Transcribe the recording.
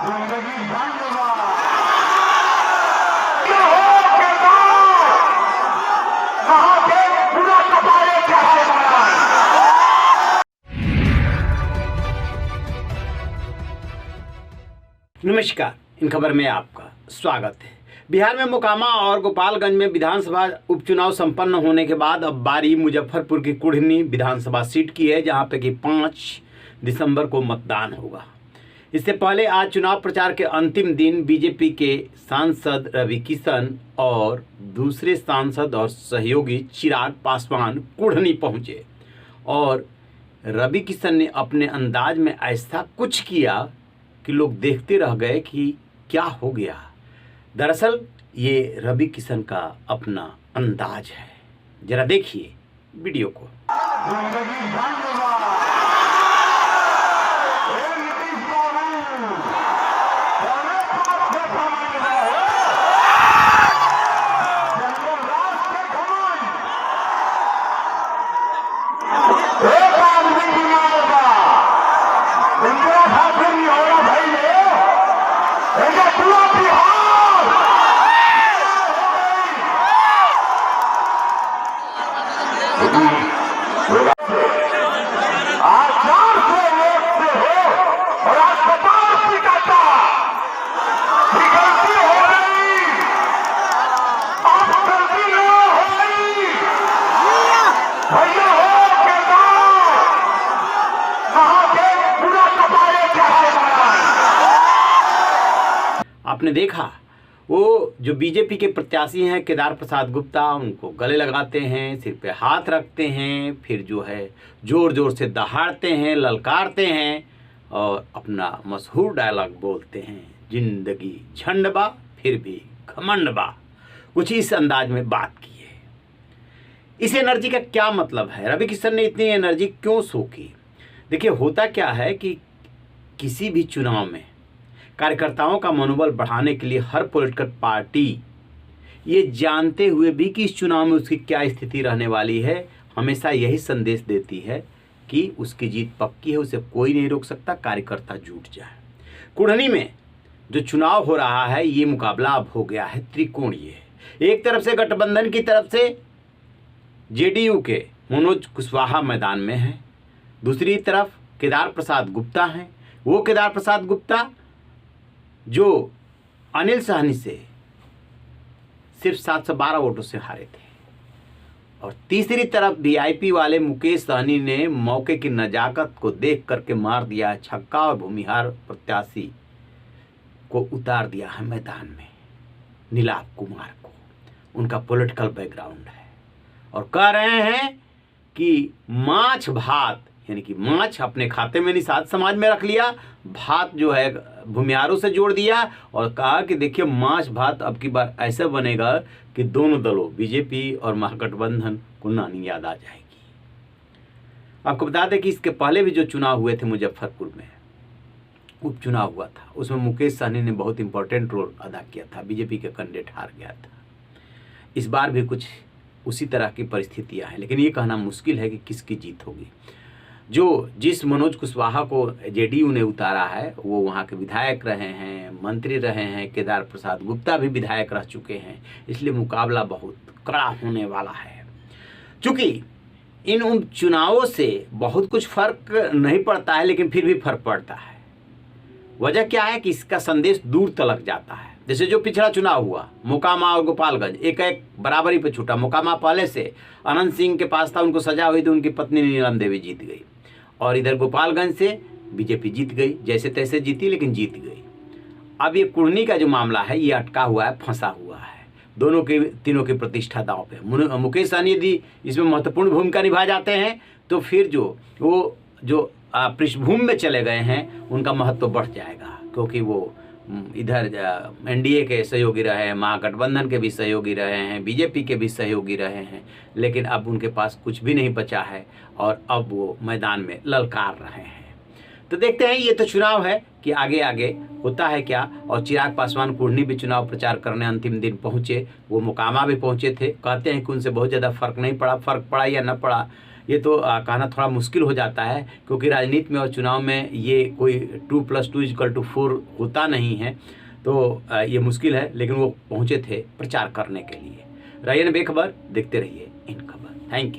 जिंदगी धन्यवाद। नमस्कार, इन खबर में आपका स्वागत है। बिहार में मोकामा और गोपालगंज में विधानसभा उपचुनाव संपन्न होने के बाद अब बारी मुजफ्फरपुर की कुढ़नी विधानसभा सीट की है, जहां पे कि 5 दिसंबर को मतदान होगा। इससे पहले आज चुनाव प्रचार के अंतिम दिन बीजेपी के सांसद रवि किशन और दूसरे सांसद और सहयोगी चिराग पासवान कुढ़नी पहुंचे और रवि किशन ने अपने अंदाज में ऐसा कुछ किया कि लोग देखते रह गए कि क्या हो गया। दरअसल ये रवि किशन का अपना अंदाज है। जरा देखिए वीडियो को। जिंदगी धन्यवाद। आपने देखा वो जो बीजेपी के प्रत्याशी हैं केदार प्रसाद गुप्ता, उनको गले लगाते हैं, सिर पे हाथ रखते हैं, फिर जो है जोर जोर से दहाड़ते हैं, ललकारते हैं और अपना मशहूर डायलॉग बोलते हैं, जिंदगी झंड बा फिर भी घमंड बा। कुछ इस अंदाज में बात की है। इस एनर्जी का क्या मतलब है? रवि किशन ने इतनी एनर्जी क्यों शो की? देखिए, होता क्या है कि किसी भी चुनाव में कार्यकर्ताओं का मनोबल बढ़ाने के लिए हर पॉलिटिकल पार्टी ये जानते हुए भी कि इस चुनाव में उसकी क्या स्थिति रहने वाली है, हमेशा यही संदेश देती है कि उसकी जीत पक्की है, उसे कोई नहीं रोक सकता, कार्यकर्ता जुट जाए। कुढ़नी में जो चुनाव हो रहा है, ये मुकाबला अब हो गया है त्रिकोणीय। एक तरफ से गठबंधन की तरफ से जेडीयू के मनोज कुशवाहा मैदान में है, दूसरी तरफ केदार प्रसाद गुप्ता हैं। वो केदार प्रसाद गुप्ता जो अनिल सहनी से सिर्फ 712 वोटों से हारे थे, और तीसरी तरफ वीआईपी वाले मुकेश सहनी ने मौके की नजाकत को देख करके मार दिया छक्का और भूमिहार प्रत्याशी को उतार दिया है मैदान में, नीलाभ कुमार को। उनका पॉलिटिकल बैकग्राउंड है और कह रहे हैं कि माछ भात, यानी कि माछ अपने खाते में निषाद समाज में रख लिया, भात जो है भूमिहारों से जोड़ दिया और कहा कि देखिए माछ भात अब की बार ऐसा बनेगा कि दोनों दलों बीजेपी और महागठबंधन को नानी याद आ जाएगी। आपको बता दें कि इसके पहले भी जो चुनाव हुए थे मुजफ्फरपुर में, उपचुनाव हुआ था, उसमें मुकेश सहनी ने बहुत इंपॉर्टेंट रोल अदा किया था, बीजेपी के कैंडिडेट हार गया था। इस बार भी कुछ उसी तरह की परिस्थितियां हैं, लेकिन ये कहना मुश्किल है कि किसकी जीत होगी। जिस मनोज कुशवाहा को जेडीयू ने उतारा है, वो वहाँ के विधायक रहे हैं, मंत्री रहे हैं, केदार प्रसाद गुप्ता भी विधायक रह चुके हैं, इसलिए मुकाबला बहुत कड़ा होने वाला है। चूँकि इन उन चुनावों से बहुत कुछ फर्क नहीं पड़ता है, लेकिन फिर भी फर्क पड़ता है। वजह क्या है कि इसका संदेश दूर तलक जाता है। जैसे जो पिछला चुनाव हुआ, मोकामा और गोपालगंज एक बराबरी पे छूटा। मोकामा पहले से अनंत सिंह के पास था, उनको सजा हुई थी, उनकी पत्नी नीलम देवी जीत गई, और इधर गोपालगंज से बीजेपी जीत गई, जैसे तैसे जीती लेकिन जीत गई। अब ये कुढ़नी का जो मामला है, ये अटका हुआ है, फंसा हुआ है, दोनों के तीनों की प्रतिष्ठा दांव पे। मुकेश सहनी यदि इसमें महत्वपूर्ण भूमिका निभा जाते हैं तो फिर वो जो पृष्ठभूमि में चले गए हैं उनका महत्व बढ़ जाएगा, क्योंकि वो इधर एनडीए के सहयोगी रहे हैं, महागठबंधन के भी सहयोगी रहे हैं, बीजेपी के भी सहयोगी रहे हैं, लेकिन अब उनके पास कुछ भी नहीं बचा है और अब वो मैदान में ललकार रहे हैं। तो देखते हैं, ये तो चुनाव है कि आगे आगे होता है क्या। और चिराग पासवान कुढ़नी भी चुनाव प्रचार करने अंतिम दिन पहुंचे, वो मोकामा भी पहुंचे थे। कहते हैं कि उनसे बहुत ज़्यादा फर्क नहीं पड़ा, फर्क पड़ा या न पड़ा ये तो कहना थोड़ा मुश्किल हो जाता है, क्योंकि राजनीति में और चुनाव में ये कोई 2+2=4 होता नहीं है, तो ये मुश्किल है। लेकिन वो पहुंचे थे प्रचार करने के लिए। रहिए बेखबर, देखते रहिए इन खबर। Thank you.